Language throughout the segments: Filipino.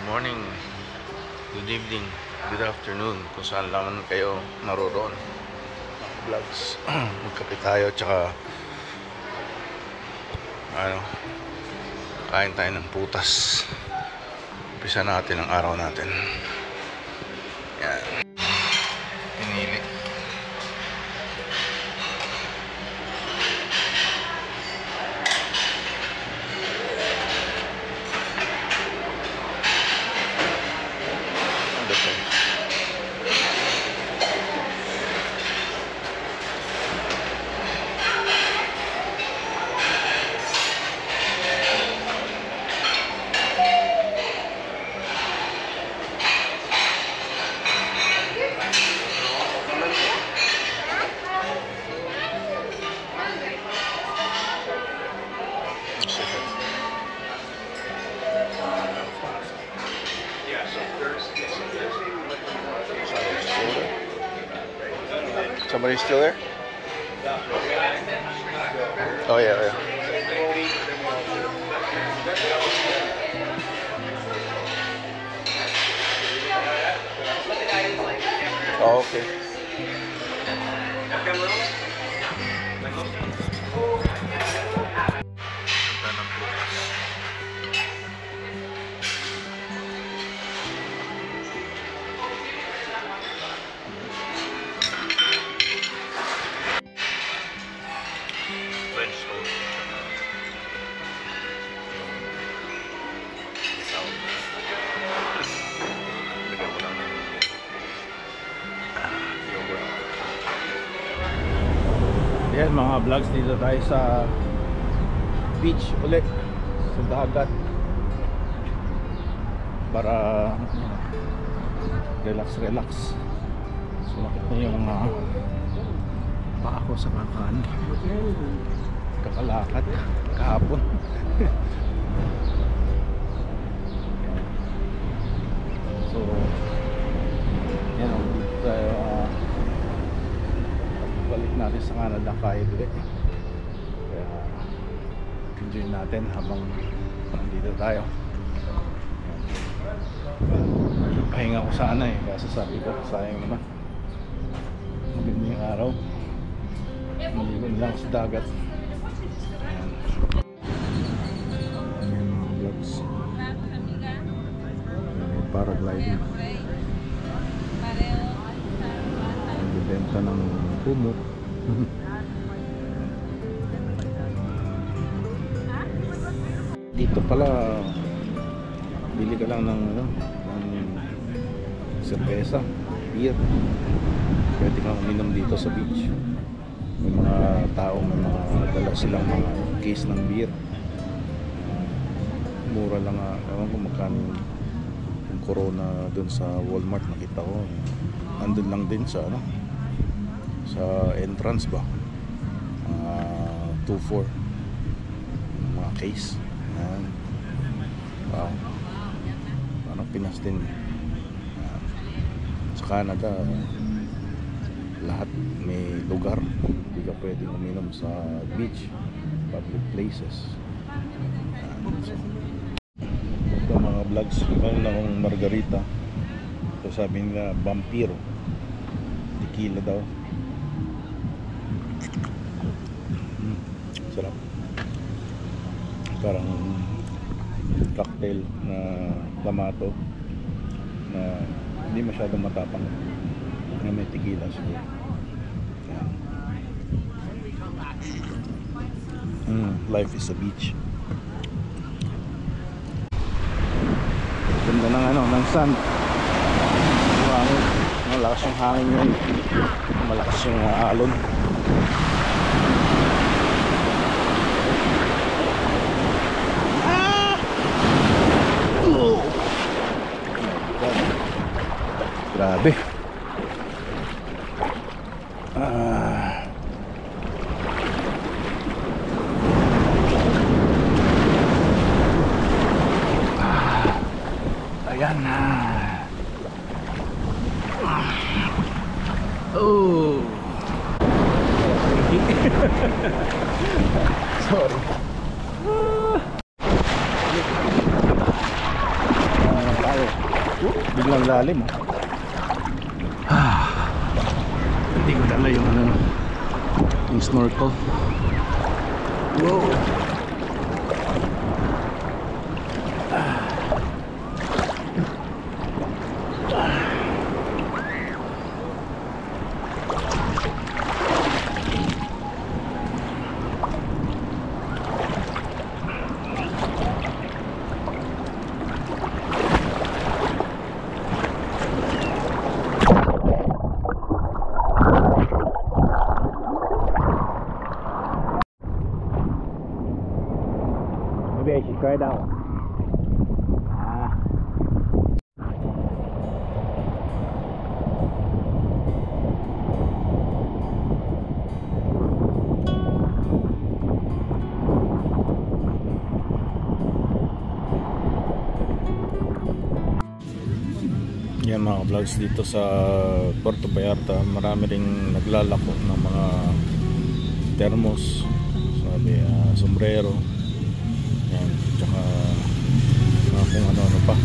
morning, good evening, good afternoon, kung saan lang kayo naroon. Vlogs, magkape tayo, tsaka kain tayo ng putas. Umpisa natin ang araw natin. Yan. Pinili. Somebody still there? Oh yeah, yeah. Oh, okay. Yan mga vlogs, dito tayo sa beach ulit, sa dagat, para relax. Sumakit na yung paa ko sa kakalakad kahapon. So yan, dito tayo balik natin sa Canada kahit ulit. Kaya enjoy natin habang nandito tayo. Pahinga ko sana kasi sabi ko sayang naman, maganda yung araw, maligo lang sa dagat. Ayan mga vlogs, paragliding, nagbibenta ng kumot. Dito pala bili ka lang ng cerveza, beer, pwede kang uminom dito sa beach. May mga taong may mga dala silang mga case ng beer, mura lang. Ewan ko magkano yung Corona dun sa Walmart, nakita ko andun lang din sa sa entrance ba, 2-4 mga case. Ayan. Wow, parang Pinas din. Sa Canada lahat may lugar, hindi ka pwedeng uminom sa beach, public places. So, ito mga vlogs, meron akong margarita. So sabi nila vampiro, tequila daw. Sarap, parang cocktail na clamato na hindi masyadong matapang, na may tequila siguro. Life is a beach. Ganda ng sun. Malakas yung hangin yun, malakas yung alon. Grabe. Ayan na. Oh. Sorry. Tayo ilalim. Hindi ko dala yung ano, yung snorkel. Wow. Maybe I should try that one. Yan mga vlogs dito sa Puerto Vallarta, marami ring naglalako ng mga thermos, sabi sombrero, yan, tsaka kung ano pa.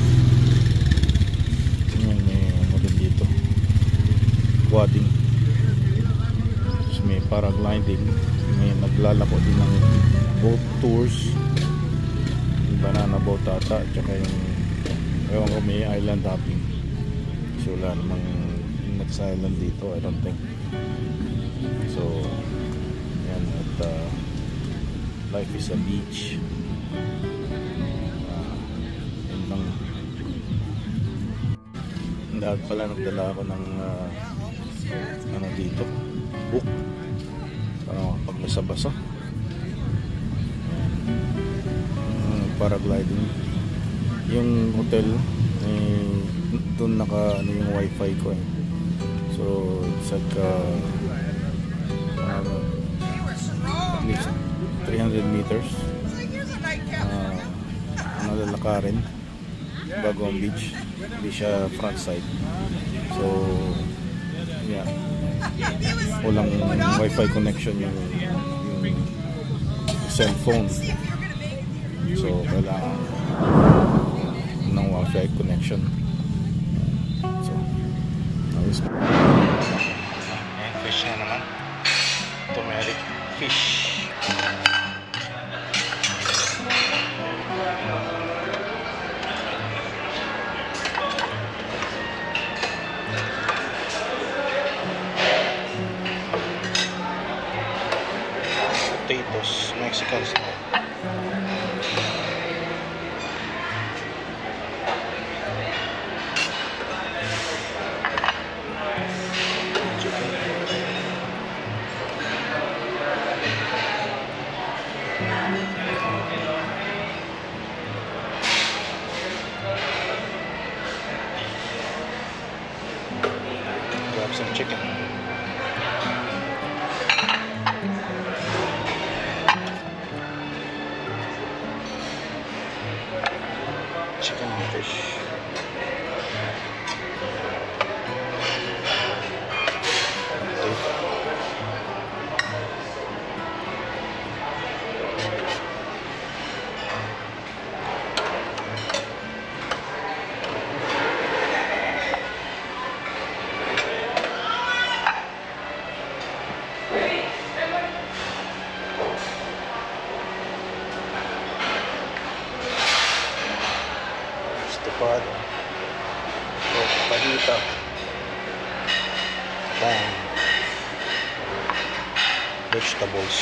Yan, may ano din dito, quadding, so, may paragliding, may naglalako din ng boat tours, yung banana boat ata, tsaka yung ewan ko, may island hopping. So wala namang inlet sa island dito, I don't think. So yan, at life is a beach. Yan lang. Dahil pala nagdala ako ng ano dito, book para makapag-basa-basa. Paragliding. Yung hotel doon naka ano yung wifi ko eh. So it's like at least 300 meters nalalakarin bago ang beach. Hindi siya front side, so yeah, walang wifi connection yung cellphone, so kailangan ng wifi connection. Ayan, fish na naman. Turmeric fish. Potatoes, Mexican style. Grab some chicken. Chicken and fish. Stupad, pahita, bang, vegetables.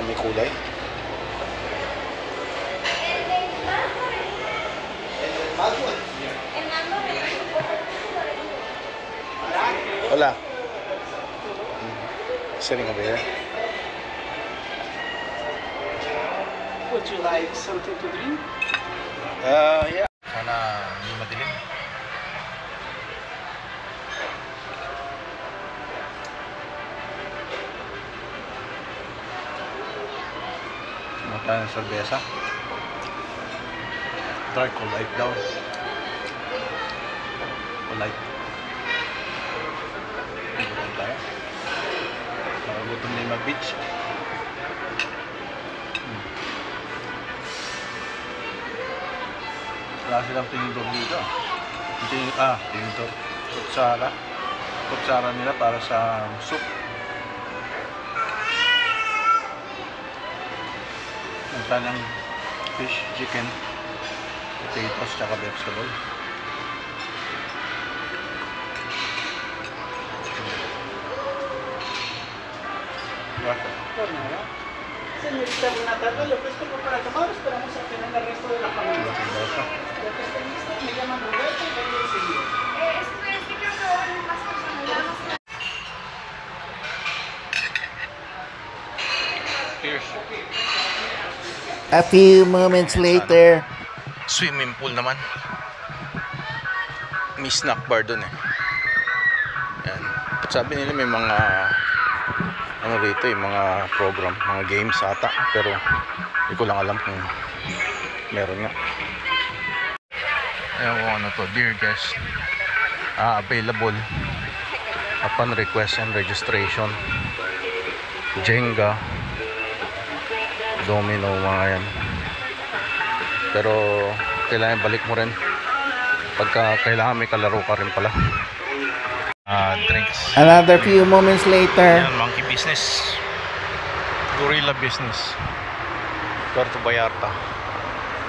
may kulay. Hola. Sitting over here. Would you like something to drink? Yeah. Sana hindi madilim. Mata ng serbesa. Dark or light daw. O light. Gutom tayo. Nakagutom na yung mag-beach. Wala silang tinidor dito. Tinidor. Kutsara nila para sa soup. Ang tanang fish, chicken, potatoes, tsaka vegetable. Tornado. Señorita Renata, le ofrezco algo para tomar. Esperamos a que venga el resto de la familia. Ya que esté listo, me llaman Roberto y vengo enseguida. Es que creo que va a venir más personas. Ya no sé. Cheers. A few moments later. Swimming pool naman. May snack bar dun eh. Yan. Sabi nila may mga ano rito yung mga program, mga games ata, pero hindi ko lang alam kung meron nga. Ayan ko ano to, dear guest, available upon request and registration. Jenga, domino, mga yan. Pero kailangan balik mo rin pagka kailangan may kalaro ka rin pala. Drinks. Another few moments later. Ayan, monkey business, gorilla business, Puerto Vallarta,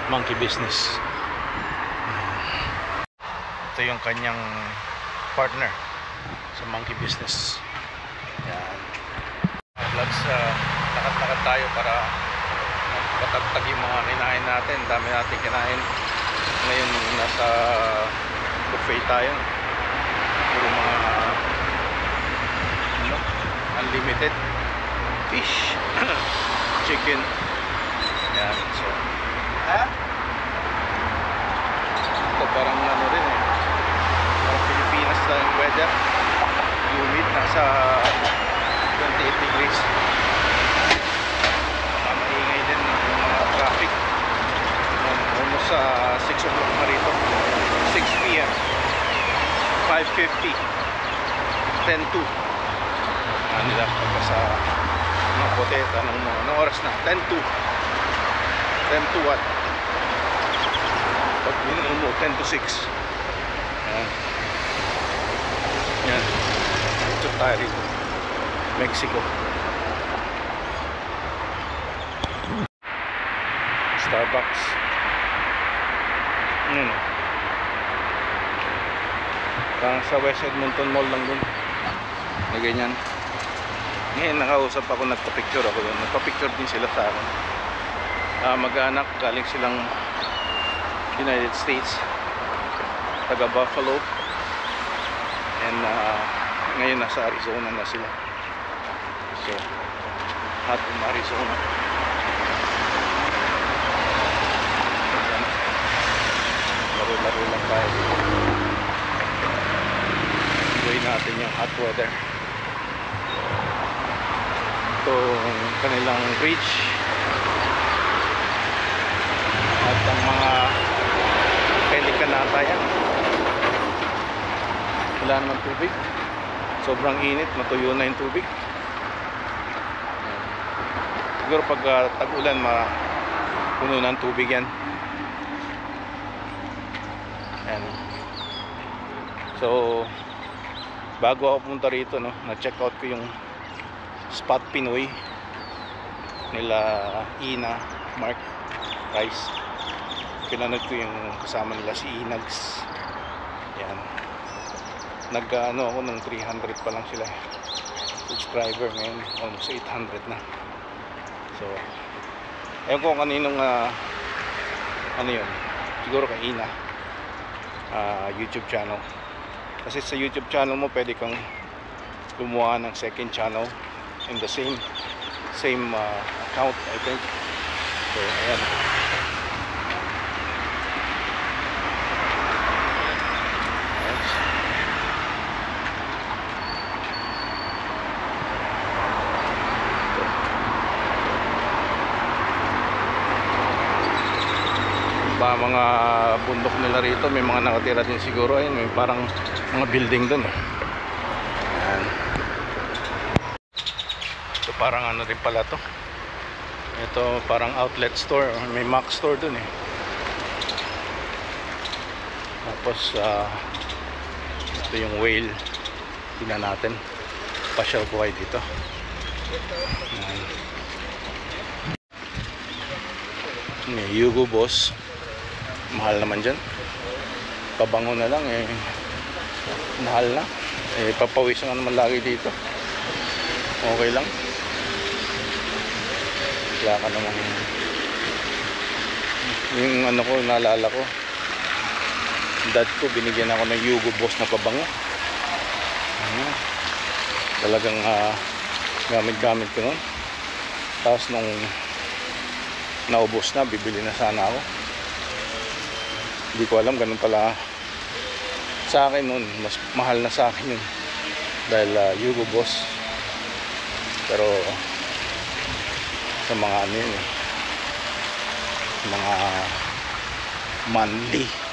monkey business. Ito yung kanyang partner sa monkey business. Yan. Vlogs, lakad-lakad tayo para patagtag yung mga kinain natin. Dami natin kinain. Ngayon nasa buffet tayo. Puro mga unlimited fish, chicken. Yan. So ito parang ano rin eh, parang Pilipinas na yung weather. Humid, nasa 28 degrees. Maingay din yung mga traffic. Almost 6 o'clock na rito. 6 p.m. 5:50, 10:02. Nila pagka sa mga boteta anong oras na? 10:02. 10:02 what? Pag minimum mo 10:06. Yan. Yan. Ito tayo rito, Mexico. Starbucks. Yan o. Parang sa West Edmonton Mall lang dun na ganyan. Ngayon nakausap ako, nagpa-picture ako doon. Nagpa-picture din sila sa akin. Mag-anak, galing silang United States, taga Buffalo, and ngayon nasa Arizona na sila. So hot in Arizona. Laro-laro lang tayo. Enjoy natin yung hot weather. Itong kanilang bridge at ang mga pelikan nata yan. Wala naman tubig, sobrang init, matuyo na yung tubig. Siguro pag tag-ulan puno ng tubig yan. Ayan. So bago ako pumunta rito, no, na-check out ko yung Spot Pinoy nila Ina, Mark, Rice. Pinanood ko yung kasama nila si Inags. Yan. Nag-ano ako ng 300 pa lang sila subscriber, ngayon almost 800 na. So ewan ko kaninong ano yun, siguro kay Ina YouTube channel. Kasi sa YouTube channel mo pwede kang gumawa ng second channel in the same account, I think. So ayan. Mga bundok nila rito, may mga nakatira din siguro. Ayun, may parang mga building dun. Ayan. Ito parang ano rin pala to. Ito parang outlet store, may Mac store dun eh. Tapos ito yung whale. Tingnan natin, pasyal ko kayo dito. Ayan. May Hugo Boss. Mahal naman dyan. Pabango na lang eh, mahal na eh, papawis nga naman lagi dito. Okay lang, wala ka naman. Yung ano ko, naalala ko, dad ko binigyan ako ng Hugo Boss na pabango. Talagang gamit ko nun. Tapos nung naubos na, bibili na sana ako. Hindi ko alam, ganun pala sa akin nun, mas mahal na sa akin yun dahil Hugo Boss. Pero sa mga ano yun eh, mga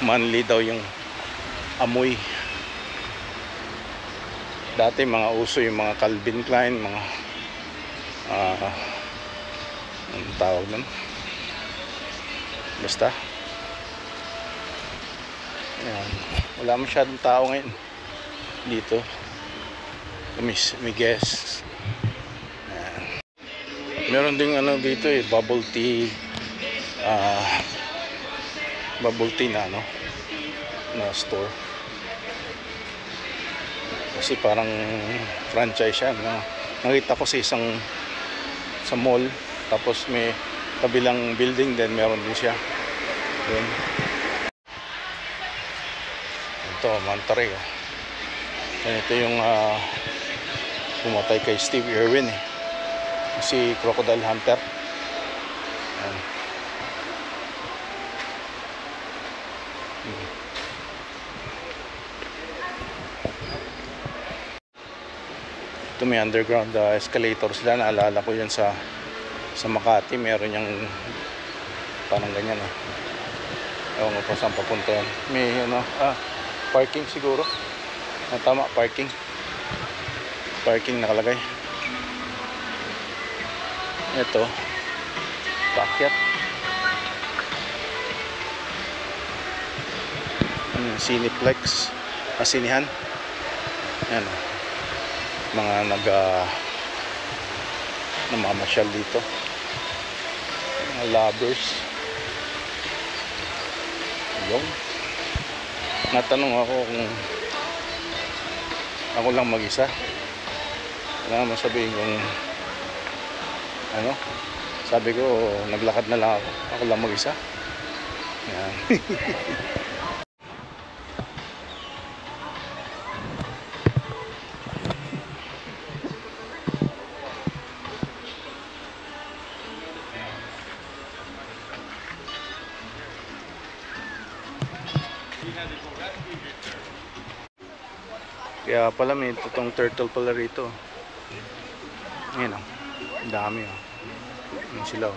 manly daw yung amoy. Dati mga uso yung mga Calvin Klein, mga anong tawag nun, basta ayan. Wala masyadong tao ngayon dito. May guests. Ayan. Meron ding ano dito eh, bubble tea na ano, na store. Kasi parang franchise siya, no? Nakita ko sa sa mall, tapos may kabilang building din meron din siya. Yun. Ito, Monterey. Ito yung pumatay kay Steve Irwin eh. Si Crocodile Hunter. Ayan. Ito may underground escalator sila. Naalala ko yan sa Makati. Meron yung parang ganyan eh. Ewan ko pa saan papunta yan. May ano, parking siguro. Tama, parking nakalagay. Ito pakyat. Cineplex, sinihan. Ayan, mga namamasyal dito, mga lovers. Yung natanong ako kung ako lang mag-isa, wala naman sabihin kung ano. Sabi ko, naglakad na lang ako lang mag-isa. Yan. Kaya pala may totoong turtle pala rito. Ayan o, ang dami o. Ayan sila o.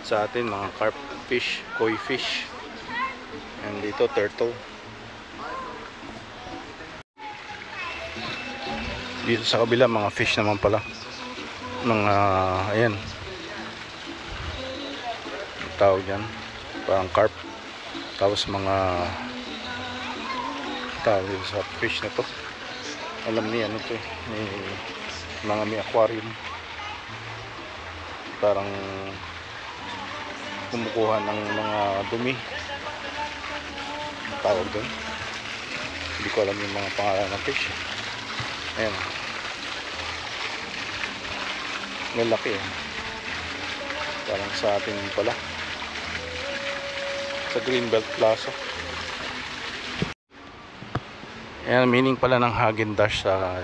Sa atin mga carp fish, koi fish. Ayan dito turtle. Dito sa kabila mga fish naman pala. Mga ayan, tawag yan, parang carp. Tapos mga tawag sa fish na to, alam niya ano to, may aquarium, parang kumukuha ng mga dumi, tawag doon. Hindi ko alam yung mga pangalan ng fish. Ayan. Malaki eh. Parang sa atin pala. Sa Greenbelt Plaza. Ayan, meaning pala ng Häagen-Dazs sa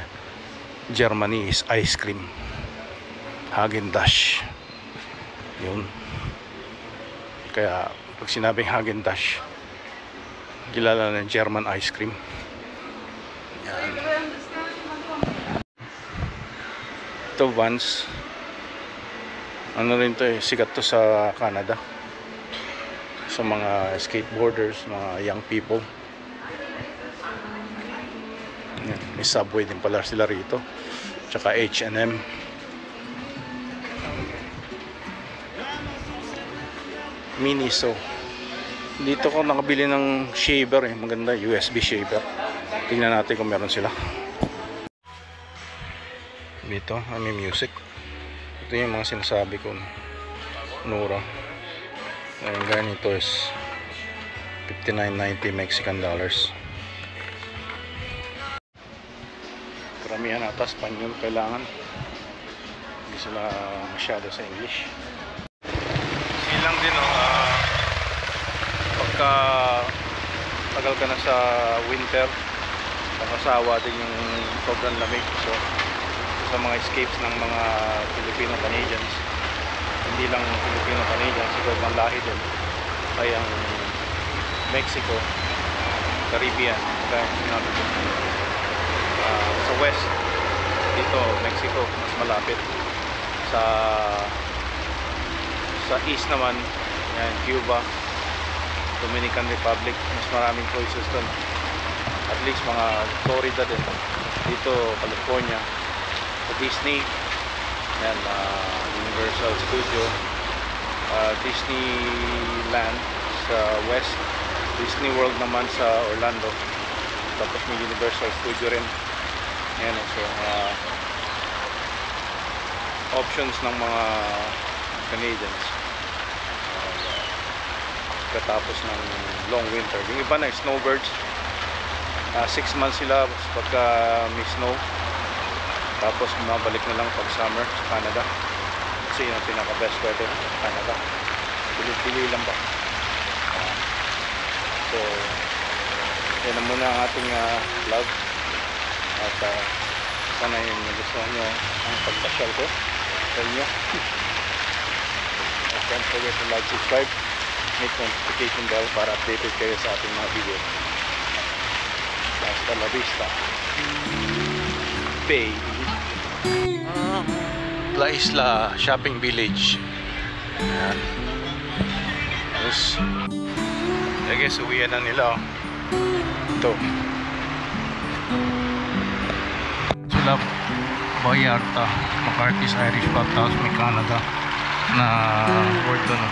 Germany is ice cream. Häagen-Dazs. Yun. Kaya pag sinabing Häagen-Dazs, kilala ng German ice cream. Yan. Ito Vans. Ano rin to eh, sikat to sa Canada. Sa mga skateboarders, mga young people. Yan. May Subway din pala sila rito. Tsaka H&M. Miniso. Dito ko nakabili ng shaver eh. Maganda, USB shaver. Tingnan natin kung meron sila. Dito, may music. Ito yung mga sinasabi ko. Nora. Ang ganito is $59.90 Mexican dollars. Karamihan ata Espanyol kailangan. Hindi sila masyado sa English. Silang din pagka tagal ka na sa winter, nakasawa din yung sobrang lamig. So sa mga escapes ng mga Filipino-Canadians, hindi lang Filipino-Canadians, ibang lahi din, ay ang Mexico, Caribbean, kaya sinabi ko sa west dito Mexico mas malapit, sa east naman yan, Cuba, Dominican Republic, mas maraming choices doon, at least mga Florida din, dito California, sa Disney yan, Universal Studio, Disneyland sa west, Disney World naman sa Orlando, tapos may Universal Studio rin. Ayan, so options ng mga Canadians katapos ng long winter. Yung iba na snowbirds, 6 months sila pagka may snow, tapos mabalik na lang pag summer sa Canada, kasi yun ang pinaka best weather sa Canada. Pili lang ba? So yan na muna ang ating vlog, at sana yung nagustuhan nyo ang pagpasyal ko sa inyo. Don't forget to like, subscribe, hit notification bell para updated kayo sa ating mga video. Hasta la vista, baby. La Isla Shopping Village. Ayan. Tapos I guess uwian na nila. Ito sila Vallarta, McCarthy's Irish Pub, tapos may Canada na word doon.